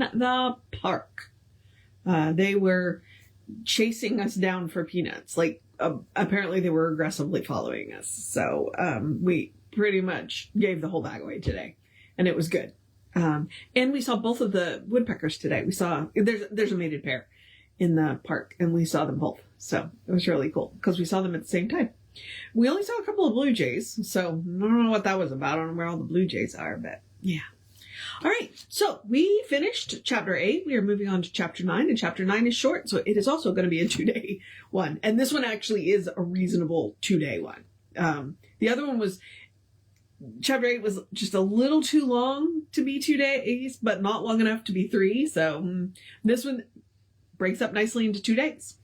in the park. They were chasing us down for peanuts. Like, apparently they were aggressively following us. So, we pretty much gave the whole bag away today, and it was good. And we saw both of the woodpeckers today. We saw, there's a mated pair in the park, and we saw them both. So it was really cool because we saw them at the same time. We only saw a couple of blue jays, so I don't know what that was about. I don't know where all the blue jays are, but yeah. All right, so we finished chapter 8. We are moving on to chapter 9, and chapter 9 is short, so it is also going to be a 2-day one. And this one actually is a reasonable 2-day one. The other one was, chapter 8 was just a little too long to be 2 days, but not long enough to be 3. So this one breaks up nicely into 2 days.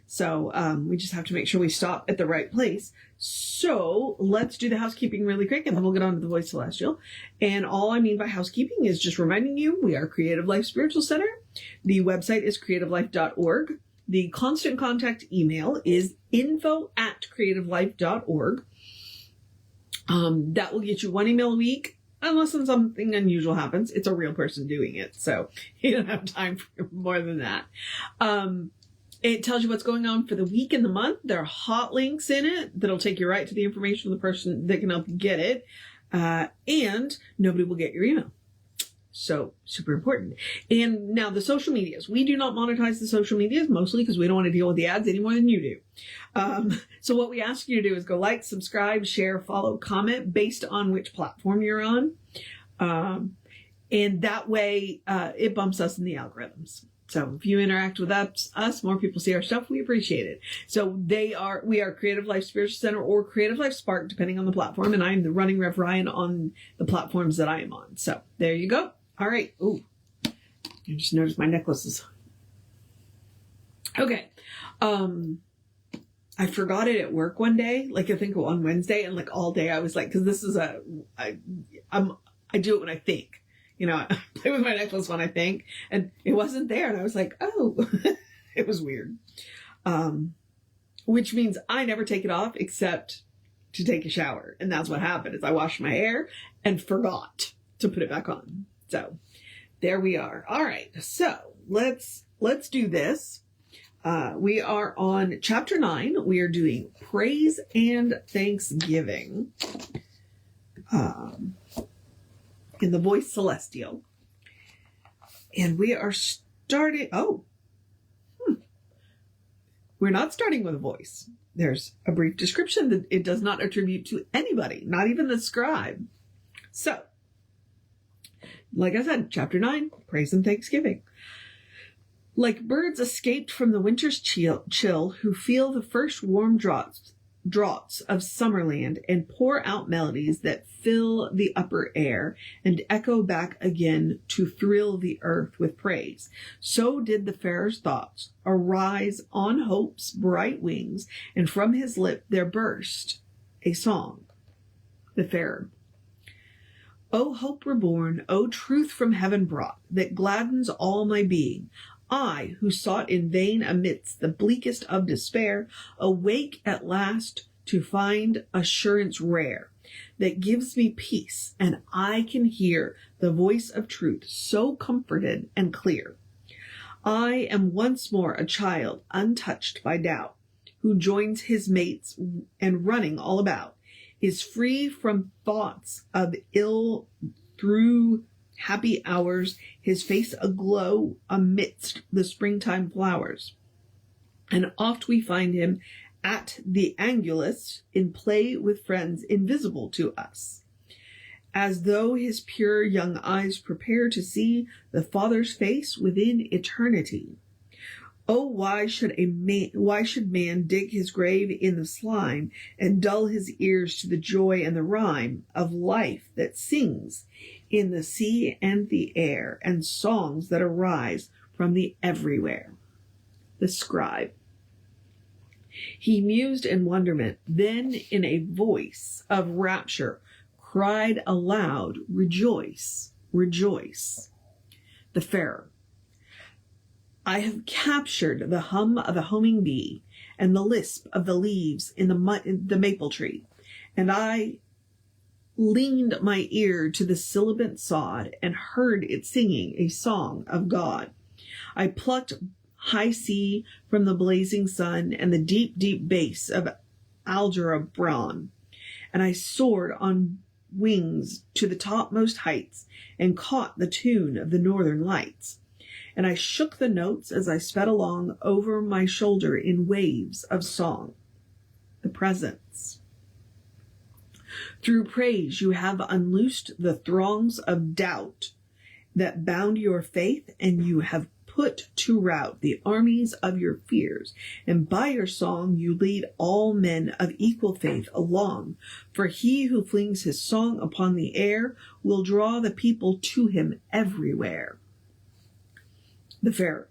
So we just have to make sure we stop at the right place. So let's do the housekeeping really quick, and then we'll get on to the Voice Celestial. And all I mean by housekeeping is just reminding you, we are Creative Life Spiritual Center. The website is creativelife.org. The constant contact email is info@creativelife.org. That will get you 1 email a week, unless something unusual happens. It's a real person doing it, so you don't have time for more than that. It tells you what's going on for the week and the month. There are hot links in it that'll take you right to the information of the person that can help you get it. And nobody will get your email. So super important. And now the social medias. We do not monetize the social medias, mostly because we don't want to deal with the ads any more than you do. So what we ask you to do is go like, subscribe, share, follow, comment based on which platform you're on. And that way it bumps us in the algorithms. So if you interact with us, more people see our stuff, we appreciate it. So we are Creative Life Spiritual Center or Creative Life Spark, depending on the platform. And I'm the running Rev Ryan on the platforms that I am on. So there you go. All right. Ooh, I just noticed my necklaces. Okay. I forgot it at work one day, like I think on Wednesday, and like all day I was like, cause this is I do it when I think. You know, I play with my necklace when I think, and it wasn't there. And I was like, oh, it was weird. Which means I never take it off except to take a shower. And that's what happened is I washed my hair and forgot to put it back on. So there we are. All right. So let's do this. We are on chapter 9. We are doing praise and thanksgiving. In the Voice Celestial. And we are starting, we're not starting with a voice. There's a brief description that it does not attribute to anybody, not even the scribe. So, like I said, chapter 9, praise and thanksgiving. Like birds escaped from the winter's chill who feel the first warm draughts of summerland and pour out melodies that fill the upper air and echo back again to thrill the earth with praise. So did the farer's thoughts arise on hope's bright wings, and from his lip there burst a song. The farer. O hope reborn, O truth from heaven brought, that gladdens all my being, I, who sought in vain amidst the bleakest of despair, awake at last to find assurance rare that gives me peace, and I can hear the voice of truth so comforted and clear. I am once more a child untouched by doubt, who joins his mates and running all about, is free from thoughts of ill through happy hours, his face aglow amidst the springtime flowers. And oft we find him at the Angulus in play with friends invisible to us, as though his pure young eyes prepare to see the Father's face within eternity. Oh, why should man dig his grave in the slime and dull his ears to the joy and the rhyme of life that sings in the sea and the air, and songs that arise from the everywhere? The scribe. He mused in wonderment, then in a voice of rapture cried aloud, rejoice, rejoice. The farer. I have captured the hum of a homing bee and the lisp of the leaves in the maple tree, and I leaned my ear to the sibilant sod and heard it singing a song of God. I plucked high sea from the blazing sun and the deep, deep bass of Algebron, and I soared on wings to the topmost heights and caught the tune of the northern lights. And I shook the notes as I sped along over my shoulder in waves of song. The presence. Through praise you have unloosed the throngs of doubt that bound your faith, and you have put to rout the armies of your fears, and by your song you lead all men of equal faith along. For he who flings his song upon the air will draw the people to him everywhere. The Fair.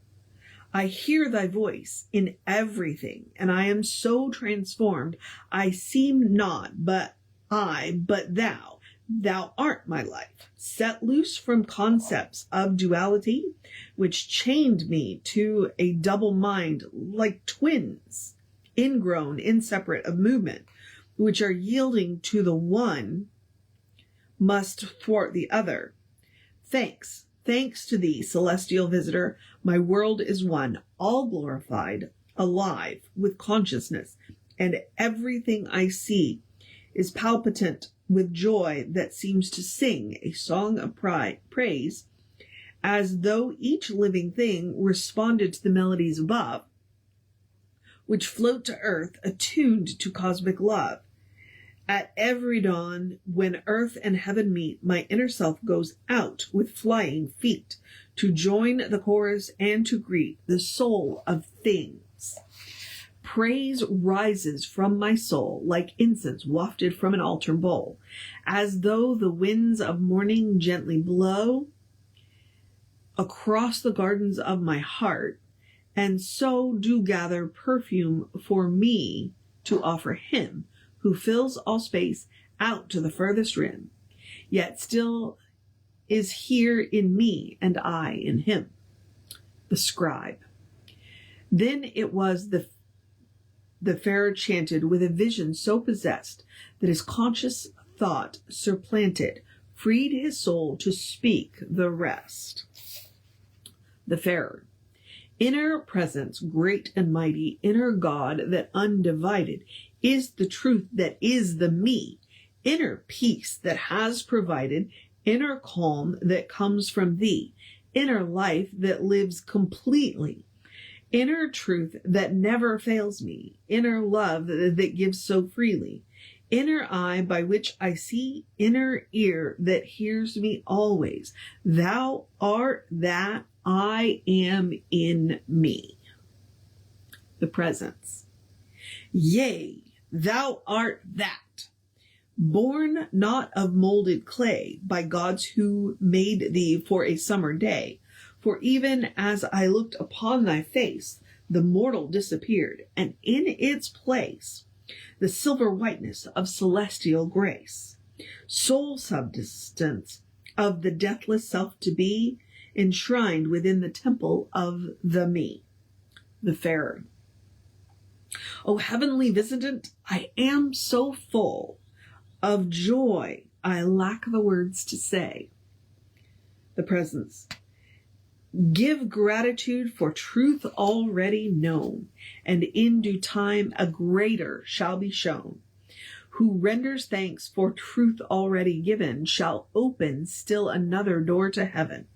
I hear thy voice in everything, and I am so transformed, I seem not but thou. Thou art my life, set loose from concepts of duality, which chained me to a double mind like twins, ingrown, inseparate of movement, which are yielding to the one must thwart the other. Thanks to thee, celestial visitor, my world is one, all glorified, alive with consciousness, and everything I see is palpitant with joy that seems to sing a song of praise, as though each living thing responded to the melodies above, which float to earth attuned to cosmic love. At every dawn, when earth and heaven meet, my inner self goes out with flying feet to join the chorus and to greet the soul of things. Praise rises from my soul like incense wafted from an altar bowl, as though the winds of morning gently blow across the gardens of my heart, and so do gather perfume for me to offer him who fills all space out to the furthest rim, yet still is here in me and I in him. The Scribe. Then it was the Fair chanted with a vision so possessed that his conscious thought supplanted, freed his soul to speak the rest. The Fairer. Inner presence, great and mighty, inner God that undivided is the truth that is the me, inner peace that has provided, inner calm that comes from thee, inner life that lives completely, inner truth that never fails me, inner love that gives so freely, inner eye by which I see, inner ear that hears me always. Thou art that I am in me. The Presence. Yea, thou art that, born not of molded clay, by gods who made thee for a summer day. For even as I looked upon thy face, the mortal disappeared, and in its place the silver whiteness of celestial grace, sole substance of the deathless self to be, enshrined within the temple of the me. The Fairer. O heavenly visitant, I am so full of joy I lack the words to say. The Presence. Give gratitude for truth already known, and in due time a greater shall be shown. Who renders thanks for truth already given shall open still another door to heaven.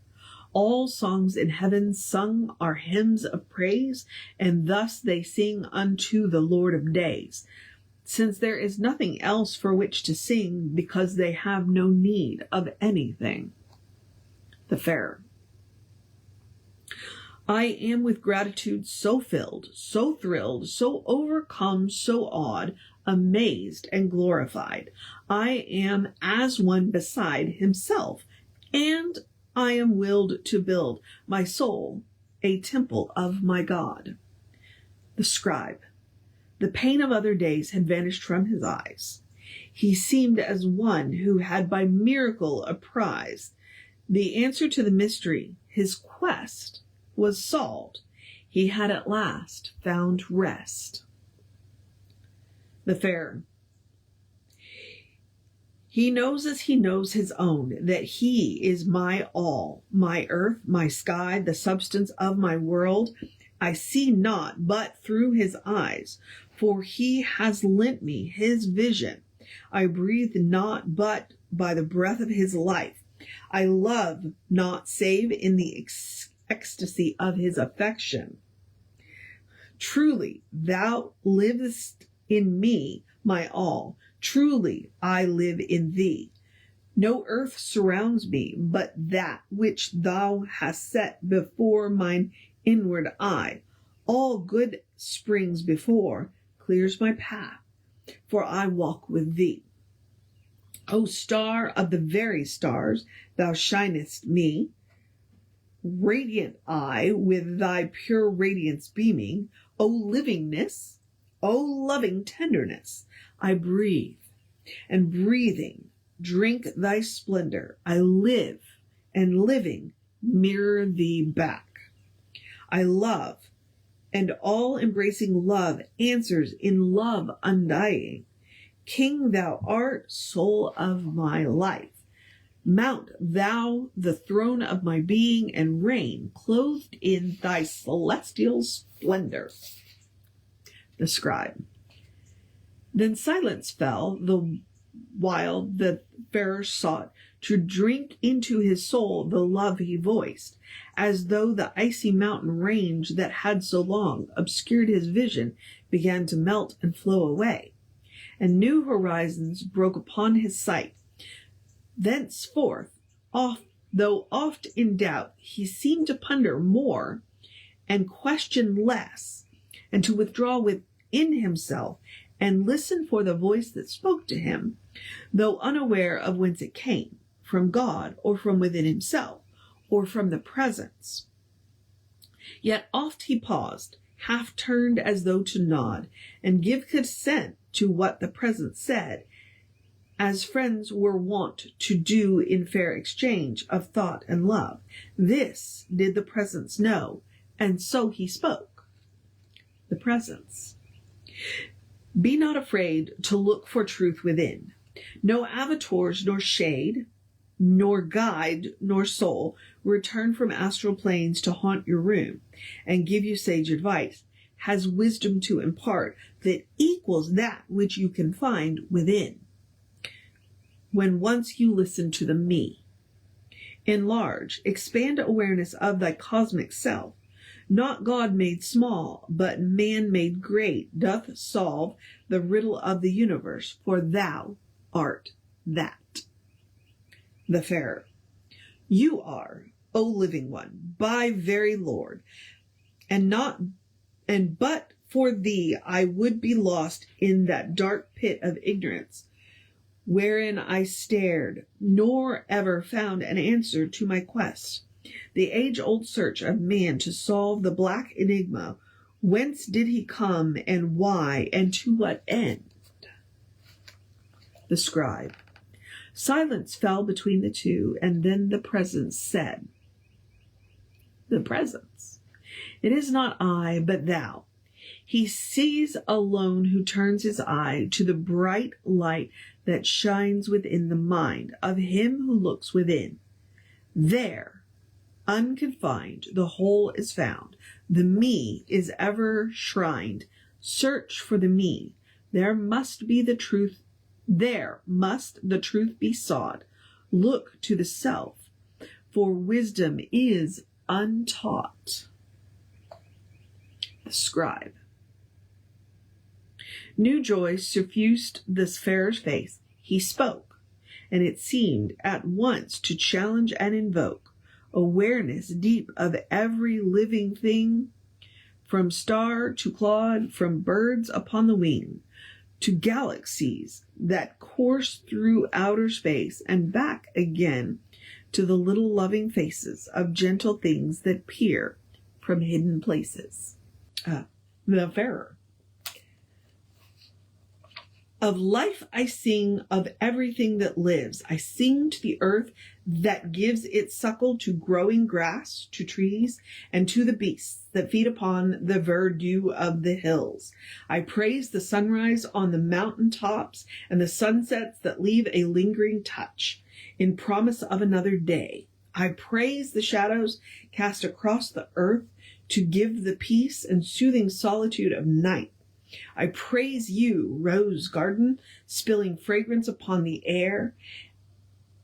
All songs in heaven sung are hymns of praise, and thus they sing unto the Lord of days, since there is nothing else for which to sing, because they have no need of anything. The Fairer. I am with gratitude so filled, so thrilled, so overcome, so awed, amazed, and glorified. I am as one beside himself, and I am willed to build my soul a temple of my God. The Scribe. The pain of other days had vanished from his eyes. He seemed as one who had by miracle apprised the answer to the mystery. His quest was solved. He had at last found rest. The Fairer. He knows as he knows his own, that he is my all, my earth, my sky, the substance of my world. I see not but through his eyes, for he has lent me his vision. I breathe not but by the breath of his life. I love not save in the ecstasy of his affection. Truly, thou livest in me, my all. Truly, I live in thee. No earth surrounds me, but that which thou hast set before mine inward eye. All good springs before, clears my path, for I walk with thee. O star of the very stars, thou shinest me, radiant eye with thy pure radiance beaming. O livingness, O loving tenderness, I breathe, and breathing drink thy splendor. I live, and living mirror thee back. I love, and all-embracing love answers in love undying. King thou art, soul of my life. Mount thou the throne of my being, and reign, clothed in thy celestial splendor. The scribe. Then silence fell, the while the farer sought to drink into his soul the love he voiced, as though the icy mountain range that had so long obscured his vision began to melt and flow away, and new horizons broke upon his sight. Thenceforth, though oft in doubt, he seemed to ponder more and question less, and to withdraw within himself and listen for the voice that spoke to him, though unaware of whence it came, from God, or from within himself, or from the presence. Yet oft he paused, half turned as though to nod, and give consent to what the presence said, as friends were wont to do in fair exchange of thought and love. This did the presence know, and so he spoke. The presence. Be not afraid to look for truth within. No avatars nor shade, nor guide, nor soul return from astral planes to haunt your room and give you sage advice, has wisdom to impart that equals that which you can find within. When once you listen to the me. Enlarge, expand awareness of thy cosmic self. Not God made small, but man made great, doth solve the riddle of the universe, for thou art that. The farer. You are, O living one, by very Lord, and but for thee I would be lost in that dark pit of ignorance, wherein I stared, nor ever found an answer to my quest. The age-old search of man to solve the black enigma, whence did he come, and why, and to what end? The scribe. Silence fell between the two, and then the presence said. The presence. It is not I, but thou. He sees alone who turns his eye to the bright light that shines within the mind of him who looks within. There, unconfined, the whole is found. The me is ever shrined. Search for the me. There must the truth be sought. Look to the self, for wisdom is untaught. The scribe. New joy suffused this farer's face. He spoke, and it seemed at once to challenge and invoke awareness deep of every living thing, from star to clod, from birds upon the wing, to galaxies that course through outer space, and back again to the little loving faces of gentle things that peer from hidden places. The farer. Of life I sing, of everything that lives. I sing to the earth that gives its suckle to growing grass, to trees, and to the beasts that feed upon the verdure of the hills. I praise the sunrise on the mountain tops and the sunsets that leave a lingering touch in promise of another day. I praise the shadows cast across the earth to give the peace and soothing solitude of night. I praise you, rose garden, spilling fragrance upon the air,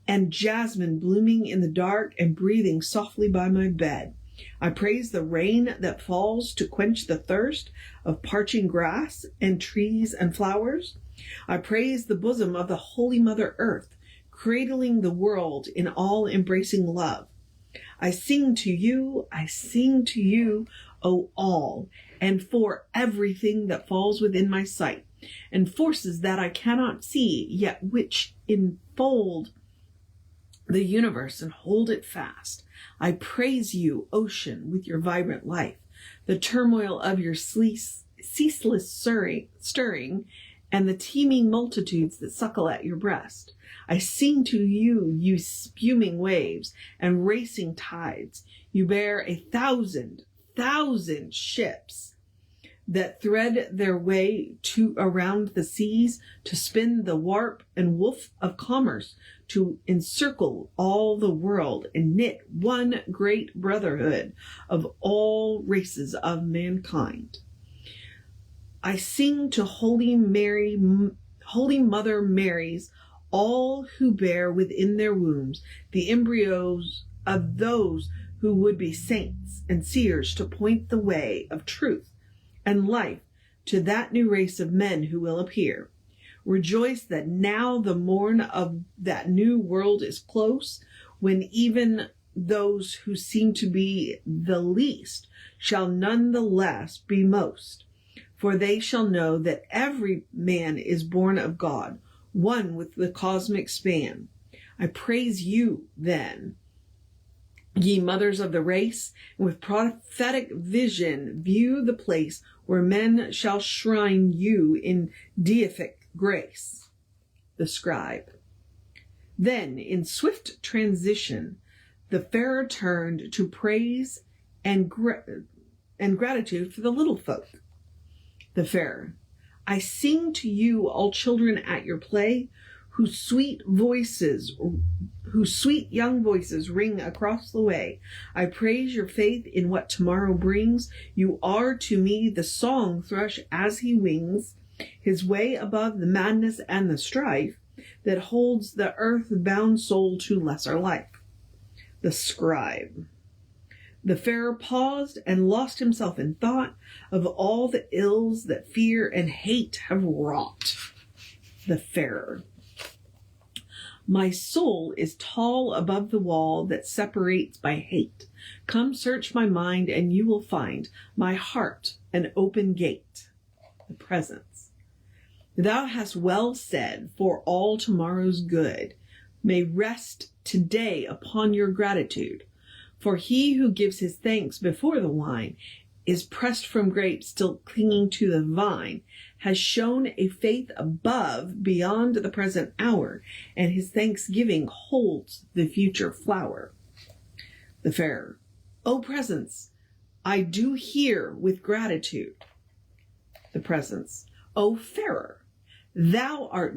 and jasmine blooming in the dark and breathing softly by my bed. I praise the rain that falls to quench the thirst of parching grass and trees and flowers. I praise the bosom of the Holy Mother Earth, cradling the world in all-embracing love. I sing to you, O all, and for everything that falls within my sight, and forces that I cannot see, yet which enfold the universe and hold it fast. I praise you, ocean, with your vibrant life, the turmoil of your ceaseless stirring, and the teeming multitudes that suckle at your breast. I sing to you, you spuming waves and racing tides. You bear 1,000 ships that thread their way around the seas to spin the warp and woof of commerce, to encircle all the world and knit one great brotherhood of all races of mankind. I sing to Holy Mother Mary's, all who bear within their wombs the embryos of those who would be saints and seers to point the way of truth and life to that new race of men who will appear. Rejoice that now the morn of that new world is close, when even those who seem to be the least shall none the less be most. For they shall know that every man is born of God, one with the cosmic span. I praise you, then, ye mothers of the race, and with prophetic vision view the place where men shall shrine you in deific grace. The scribe. Then, in swift transition, the Wayfarer turned to praise and gratitude for the little folk. The Wayfarer. I sing to you, all children at your play, whose sweet young voices ring across the way. I praise your faith in what tomorrow brings. You are to me the song thrush as he wings his way above the madness and the strife that holds the earth-bound soul to lesser life. The scribe. The Wayfarer paused and lost himself in thought of all the ills that fear and hate have wrought. The Wayfarer. My soul is tall above the wall that separates by hate. Come search my mind and you will find my heart an open gate. The presence. Thou hast well said, for all tomorrow's good may rest today upon your gratitude. For he who gives his thanks before the wine is pressed from grapes still clinging to the vine, has shown a faith above beyond the present hour, and his thanksgiving holds the future flower. The Wayfarer. O presence, I do hear with gratitude. The presence. O Wayfarer, thou art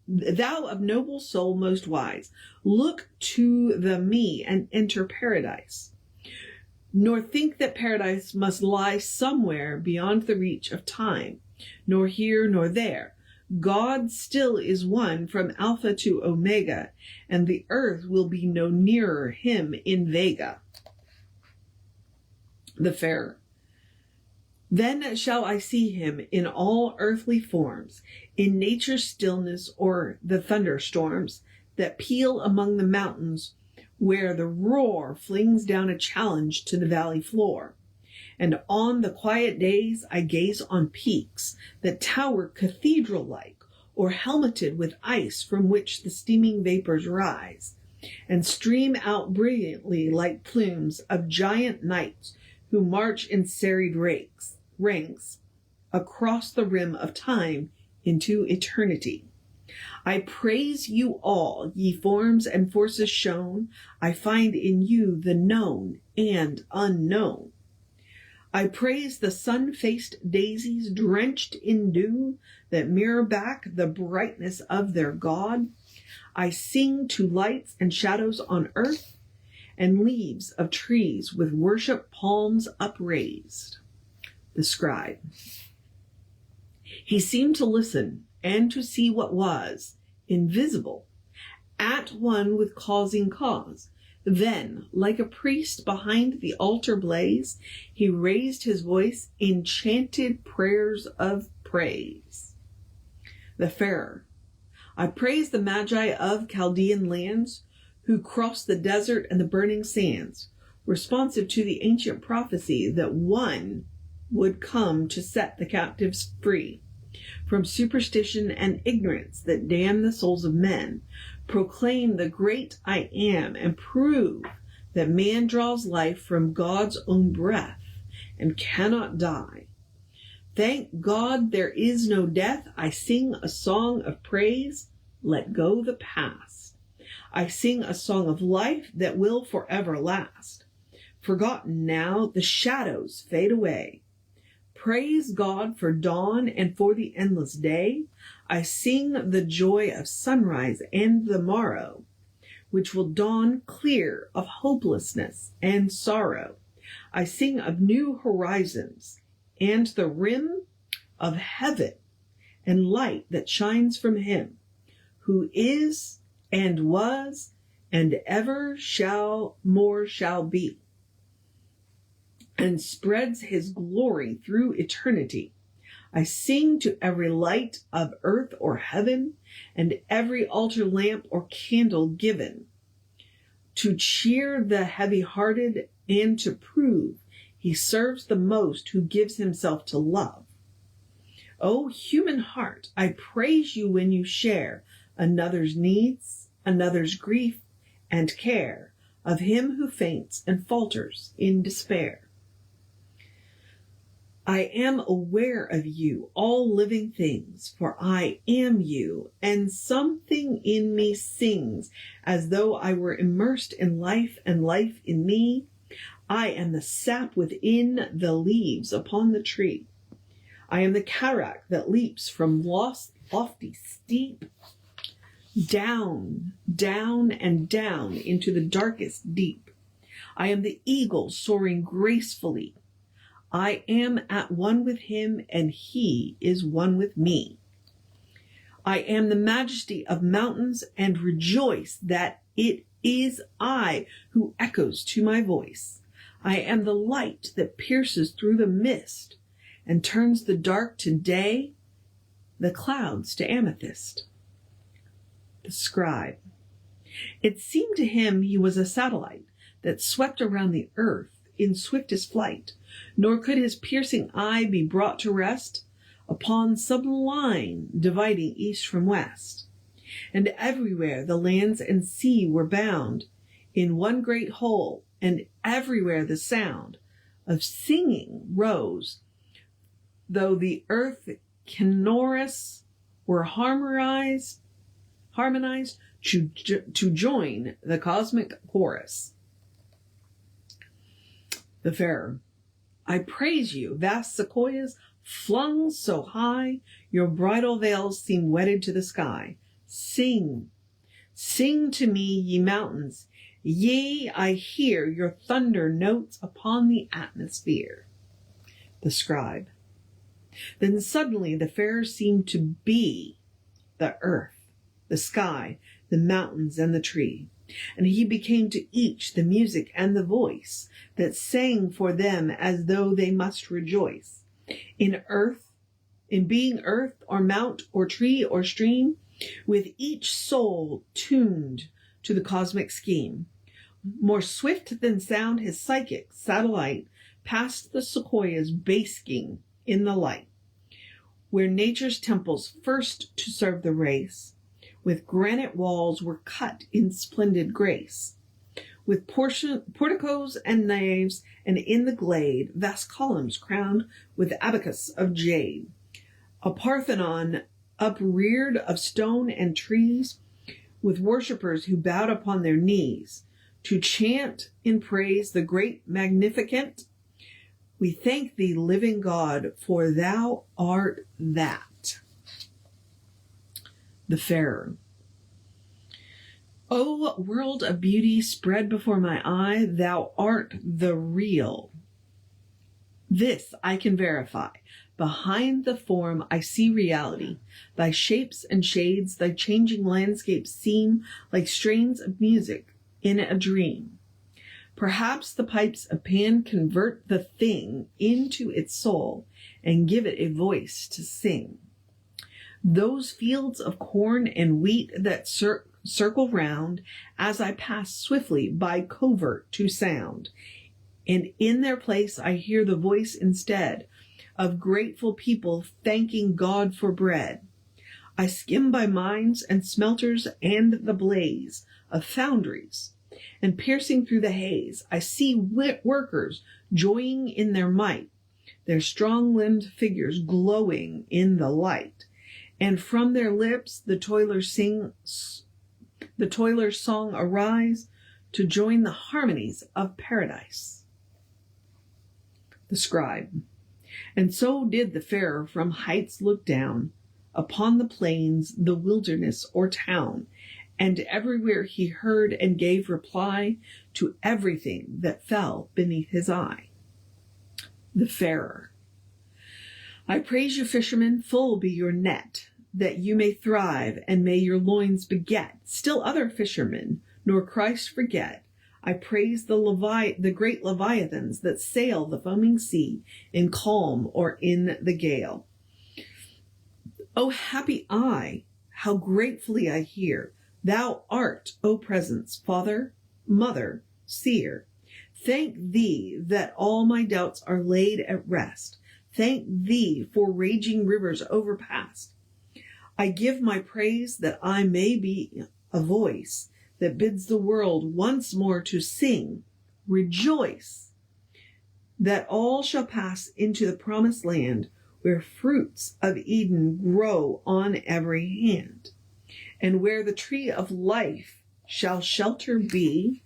thou of noble soul most wise. Look to the me and enter paradise. Nor think that paradise must lie somewhere beyond the reach of time, nor here nor there. God still is one from Alpha to Omega, and the earth will be no nearer him in Vega. The Wayfarer. Then shall I see him in all earthly forms, in nature's stillness or the thunderstorms that peal among the mountains, where the roar flings down a challenge to the valley floor. And on the quiet days I gaze on peaks that tower cathedral-like, or helmeted with ice from which the steaming vapors rise, and stream out brilliantly like plumes of giant knights who march in serried ranks across the rim of time into eternity. I praise you all, ye forms and forces shown. I find in you the known and unknown. I praise the sun-faced daisies drenched in dew that mirror back the brightness of their God. I sing to lights and shadows on earth and leaves of trees with worship palms upraised. The scribe. He seemed to listen and to see what was invisible, at one with causing cause. Then, like a priest behind the altar blaze, he raised his voice in chanted prayers of praise. The Farer. I praise the Magi of Chaldean lands who crossed the desert and the burning sands, responsive to the ancient prophecy that one would come to set the captives free from superstition and ignorance that damn the souls of men, proclaim the great I am, and prove that man draws life from God's own breath and cannot die. Thank God there is no death. I sing a song of praise. Let go the past. I sing a song of life that will forever last. Forgotten now, the shadows fade away. Praise God for dawn and for the endless day. I sing the joy of sunrise and the morrow, which will dawn clear of hopelessness and sorrow. I sing of new horizons and the rim of heaven and light that shines from him who is and was and ever shall be, and spreads his glory through eternity. I sing to every light of earth or heaven, and every altar lamp or candle given, to cheer the heavy-hearted and to prove he serves the most who gives himself to love. O human heart, I praise you when you share another's needs, another's grief and care, of him who faints and falters in despair. I am aware of you, all living things, for I am you, and something in me sings as though I were immersed in life and life in me. I am the sap within the leaves upon the tree. I am the cataract that leaps from lofty steep, down, down, and down into the darkest deep. I am the eagle soaring gracefully. I am at one with him, and he is one with me. I am the majesty of mountains, and rejoice that it is I who echoes to my voice. I am the light that pierces through the mist and turns the dark to day, the clouds to amethyst. The scribe. It seemed to him he was a satellite that swept around the earth in swiftest flight, nor could his piercing eye be brought to rest upon some line dividing east from west. And everywhere the lands and sea were bound in one great whole, and everywhere the sound of singing rose, though the earth canorous were harmonized to join the cosmic chorus. The Farer. I praise you, vast sequoias flung so high, your bridal veils seem wedded to the sky. Sing, sing to me, ye mountains. Yea, I hear your thunder notes upon the atmosphere. The scribe. Then suddenly the Farer seemed to be the earth, the sky, the mountains, and the tree. And he became to each the music and the voice that sang for them as though they must rejoice. In being earth or mount or tree or stream, with each soul tuned to the cosmic scheme. More swift than sound, his psychic satellite passed the sequoias basking in the light, where nature's temples first to serve the race, with granite walls were cut in splendid grace, with porticos and naves, and in the glade vast columns crowned with abacus of jade. A Parthenon upreared of stone and trees, with worshippers who bowed upon their knees, to chant in praise the great magnificent. We thank thee, living God, for thou art that. The Farer. O world of beauty spread before my eye, thou art the real. This I can verify. Behind the form I see reality. Thy shapes and shades, thy changing landscapes seem like strains of music in a dream. Perhaps the pipes of Pan convert the thing into its soul and give it a voice to sing. Those fields of corn and wheat that circle round as I pass swiftly by covert to sound, and in their place I hear the voice instead of grateful people thanking God for bread. I skim by mines and smelters and the blaze of foundries, and piercing through the haze, I see workers joying in their might, their strong-limbed figures glowing in the light, and from their lips the toilers song arise to join the harmonies of paradise. The Scribe. And so did the Farer from heights look down upon the plains, the wilderness or town, and everywhere he heard and gave reply to everything that fell beneath his eye. The Farer. I praise you, fishermen, full be your net, that you may thrive, and may your loins beget still other fishermen, nor Christ forget. I praise the great leviathans that sail the foaming sea in calm or in the gale. O happy I, how gratefully I hear, thou art, O presence, Father, Mother, Seer. Thank thee that all my doubts are laid at rest. Thank thee for raging rivers overpast. I give my praise that I may be a voice that bids the world once more to sing, rejoice, that all shall pass into the promised land where fruits of Eden grow on every hand, and where the tree of life shall shelter be,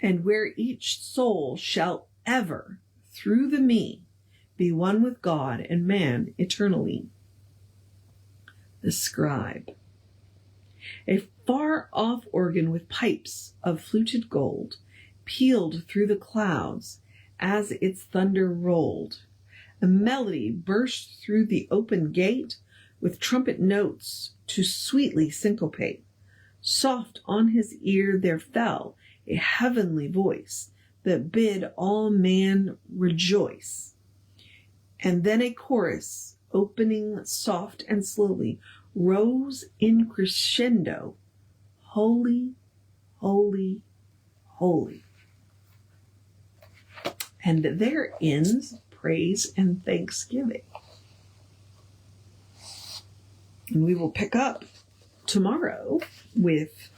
and where each soul shall ever, through the me, be one with God and man eternally. The Scribe. A far-off organ with pipes of fluted gold pealed through the clouds as its thunder rolled. A melody burst through the open gate with trumpet notes to sweetly syncopate. Soft on his ear there fell a heavenly voice that bid all man rejoice. And then a chorus, opening soft and slowly, rose in crescendo, holy, holy, holy. And there ends praise and thanksgiving. And we will pick up tomorrow with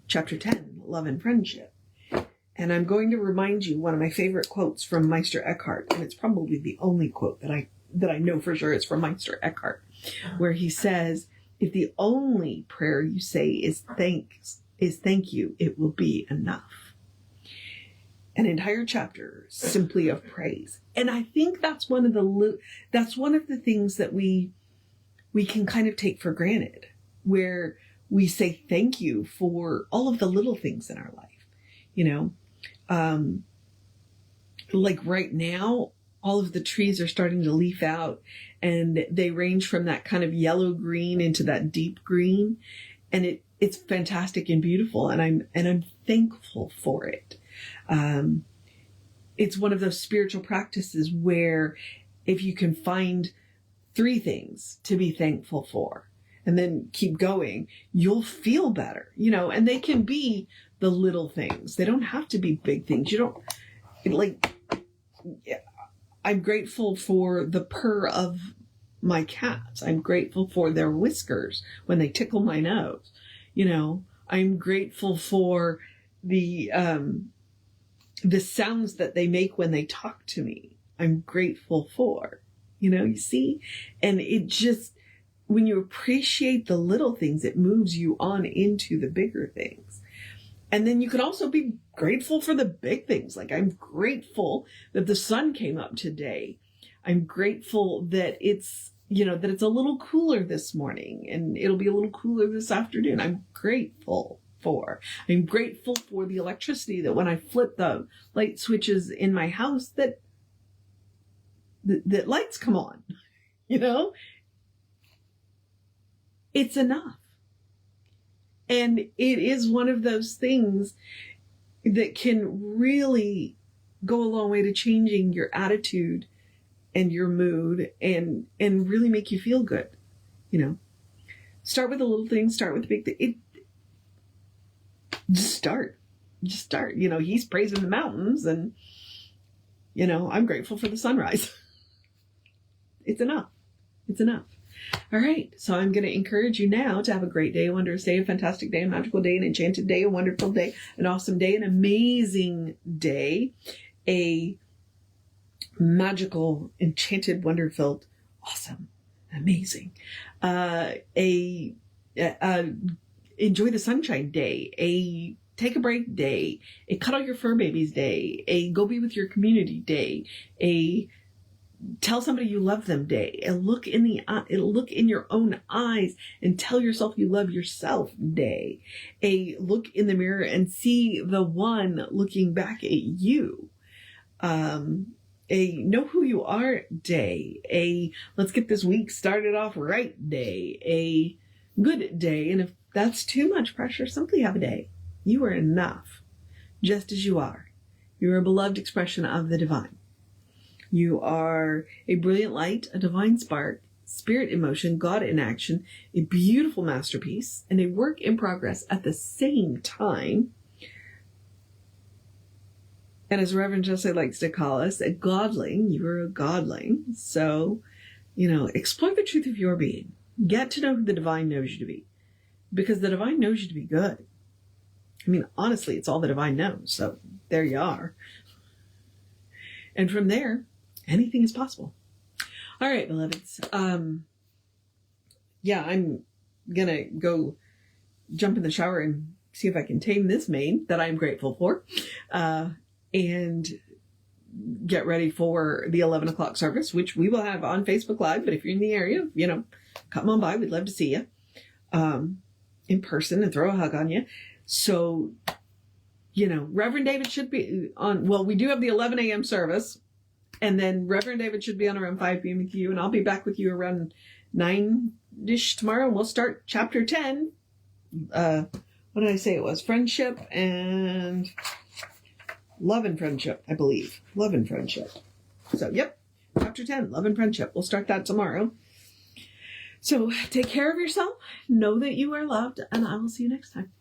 chapter 10, Love and Friendship. And I'm going to remind you one of my favorite quotes from Meister Eckhart, and it's probably the only quote that I know for sure is from Meister Eckhart, where he says, if the only prayer you say is thank you, it will be enough. An entire chapter simply of praise. And I think that's one of the things that we can kind of take for granted, where we say thank you for all of the little things in our life. You know, like right now, all of the trees are starting to leaf out, and they range from that kind of yellow green into that deep green, and it's fantastic and beautiful, and I'm thankful for it. It's one of those spiritual practices where if you can find 3 things to be thankful for and then keep going, you'll feel better, you know, and they can be the little things. They don't have to be big things. You don't I'm grateful for the purr of my cats. I'm grateful for their whiskers when they tickle my nose. You know, I'm grateful for the sounds that they make when they talk to me. I'm grateful for, you know, you see, and when you appreciate the little things, it moves you on into the bigger things. And then you can also be grateful for the big things. Like, I'm grateful that the sun came up today. I'm grateful that it's, that it's a little cooler this morning and it'll be a little cooler this afternoon. I'm grateful for the electricity, that when I flip the light switches in my house, that lights come on, It's enough. And it is one of those things that can really go a long way to changing your attitude and your mood and really make you feel good. Start with the little things, start with the big thing. Just start. He's praising the mountains and, I'm grateful for the sunrise. It's enough. It's enough. All right. So I'm going to encourage you now to have a great day, a wondrous day, a fantastic day, a magical day, an enchanted day, a wonderful day, an awesome day, an amazing day, a magical, enchanted, wonder-filled, awesome, amazing, enjoy the sunshine day, a take a break day, a cuddle your fur babies day, a go be with your community day, a tell somebody you love them day, a look in your own eyes and tell yourself you love yourself day, a look in the mirror and see the one looking back at you, a know who you are day, a let's get this week started off right day, a good day. And if that's too much pressure, simply have a day. You are enough, just as you are. You are a beloved expression of the divine. You are a brilliant light, a divine spark, spirit in motion, God in action, a beautiful masterpiece, and a work in progress at the same time. And as Reverend Jesse likes to call us, a godling. You are a godling. So, explore the truth of your being. Get to know who the divine knows you to be. Because the divine knows you to be good. Honestly, it's all the divine knows. So there you are. And from there, anything is possible. All right, beloveds. I'm going to go jump in the shower and see if I can tame this mane that I'm grateful for. And get ready for the 11 o'clock service, which we will have on Facebook Live. But if you're in the area, come on by. We'd love to see you in person and throw a hug on you. So, Reverend David should be on. Well, we do have the 11 a.m. service. And then Reverend David should be on around 5 p.m. with you. And I'll be back with you around 9-ish tomorrow. And we'll start chapter 10. What did I say it was? Friendship and love and friendship, I believe. Love and friendship. So, yep. Chapter 10, love and friendship. We'll start that tomorrow. So take care of yourself. Know that you are loved. And I will see you next time.